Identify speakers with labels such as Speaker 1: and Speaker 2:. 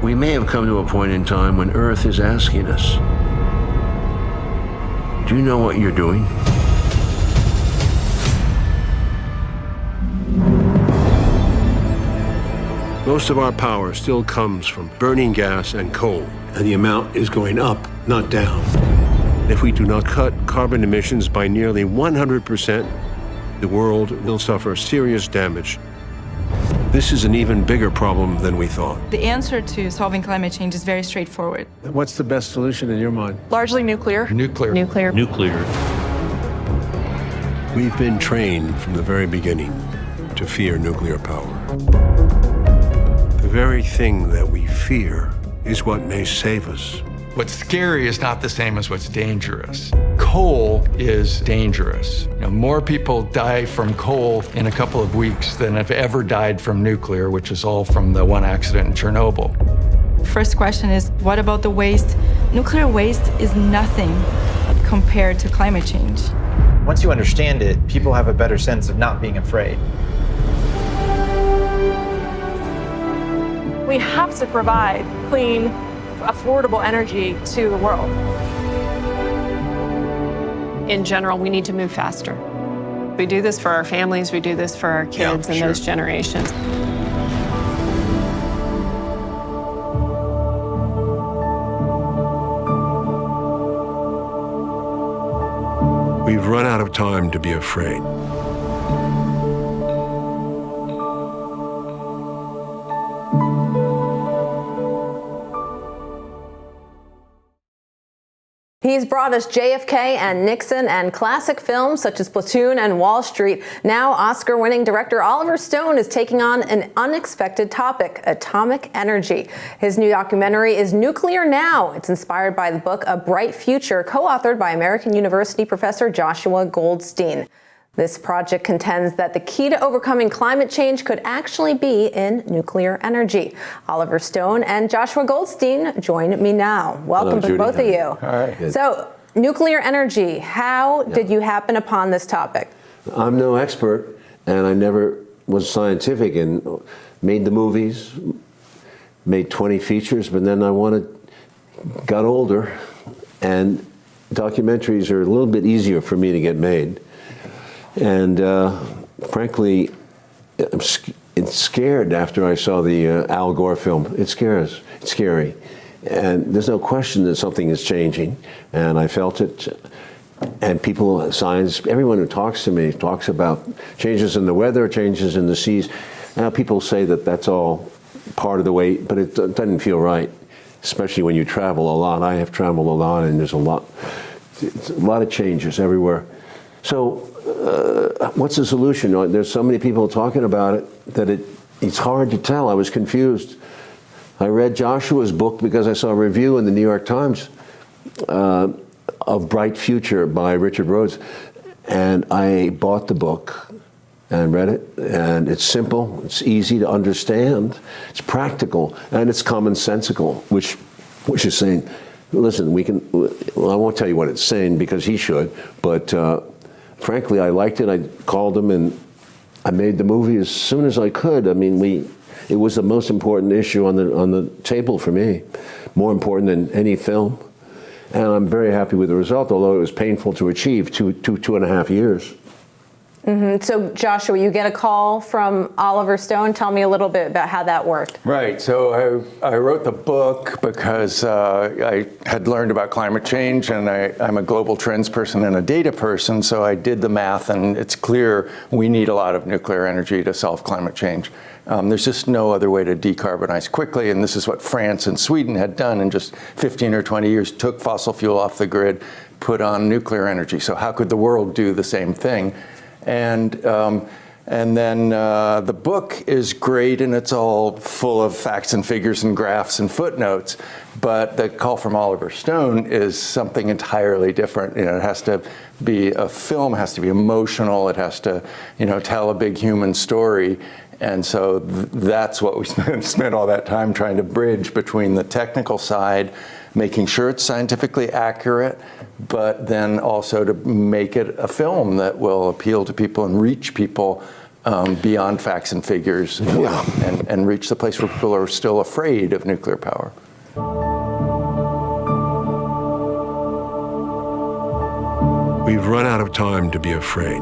Speaker 1: We may have come to a point in time when Earth is asking us, do you know what you're doing? Most of our power still comes from burning gas and coal, and the amount is going up, not down. If we do not cut carbon emissions by nearly 100%, the world will suffer serious damage. This is an even bigger problem than we thought.
Speaker 2: The answer to solving climate change is very straightforward.
Speaker 1: What's the best solution in your mind?
Speaker 2: Largely nuclear.
Speaker 3: Nuclear.
Speaker 2: Nuclear.
Speaker 3: Nuclear.
Speaker 1: We've been trained from the very beginning to fear nuclear power. The very thing that we fear is what may save us.
Speaker 3: What's scary is not the same as what's dangerous. Coal is dangerous. More people die from coal in a couple of weeks than have ever died from nuclear, which is all from the one accident in Chernobyl.
Speaker 2: First question is, what about the waste? Nuclear waste is nothing compared to climate change.
Speaker 4: Once you understand it, people have a better sense of not being afraid.
Speaker 5: We have to provide clean, affordable energy to the world. In general, we need to move faster. We do this for our families, we do this for our kids and those generations.
Speaker 1: We've run out of time to be afraid.
Speaker 6: He's brought us JFK and Nixon and classic films such as Platoon and Wall Street. Now Oscar-winning director Oliver Stone is taking on an unexpected topic, atomic energy. His new documentary is Nuclear Now. It's inspired by the book A Bright Future, co-authored by American University professor Joshua Goldstein. This project contends that the key to overcoming climate change could actually be in nuclear energy. Oliver Stone and Joshua Goldstein join me now. Welcome to both of you.
Speaker 1: All right.
Speaker 6: So, nuclear energy, how did you happen upon this topic?
Speaker 1: I'm no expert, and I never was scientific, and made the movies, made 20 features, but then got older, and documentaries are a little bit easier for me to get made. And frankly, it's scared after I saw the Al Gore film. It's scary. And there's no question that something is changing. And I felt it. And people, science, everyone who talks to me talks about changes in the weather, changes in the seas. Now people say that that's all part of the way, but it doesn't feel right, especially when you travel a lot. I have traveled a lot, and there's a lot of changes everywhere. So what's the solution? There's so many people talking about it that it's hard to tell. I was confused. I read Joshua's book because I saw a review in the New York Times of Bright Future by Richard Rhodes. And I bought the book and read it. And it's simple, it's easy to understand, it's practical, and it's commonsensical, which is saying, listen, well, I won't tell you what it's saying because he should, but frankly, I liked it. I called him and I made the movie as soon as I could. I mean, it was the most important issue on the table for me, more important than any film. And I'm very happy with the result, although it was painful to achieve, two and a half years.
Speaker 6: Mm-hmm. So Joshua, you get a call from Oliver Stone. Tell me a little bit about how that worked.
Speaker 3: Right. So I wrote the book because I had learned about climate change, and I'm a global trends person and a data person. So I did the math, and it's clear we need a lot of nuclear energy to solve climate change. There's just no other way to decarbonize quickly, and this is what France and Sweden had done in just 15 or 20 years, took fossil fuel off the grid, put on nuclear energy. So how could the world do the same thing? And then the book is great, and it's all full of facts and figures and graphs and footnotes. But the call from Oliver Stone is something entirely different. It has to be a film, it has to be emotional, it has to, tell a big human story. And so that's what we spent all that time trying to bridge between the technical side, making sure it's scientifically accurate, but then also to make it a film that will appeal to people and reach people beyond facts and figures, and reach the place where people are still afraid of nuclear power.
Speaker 7: We've run out of time to be afraid.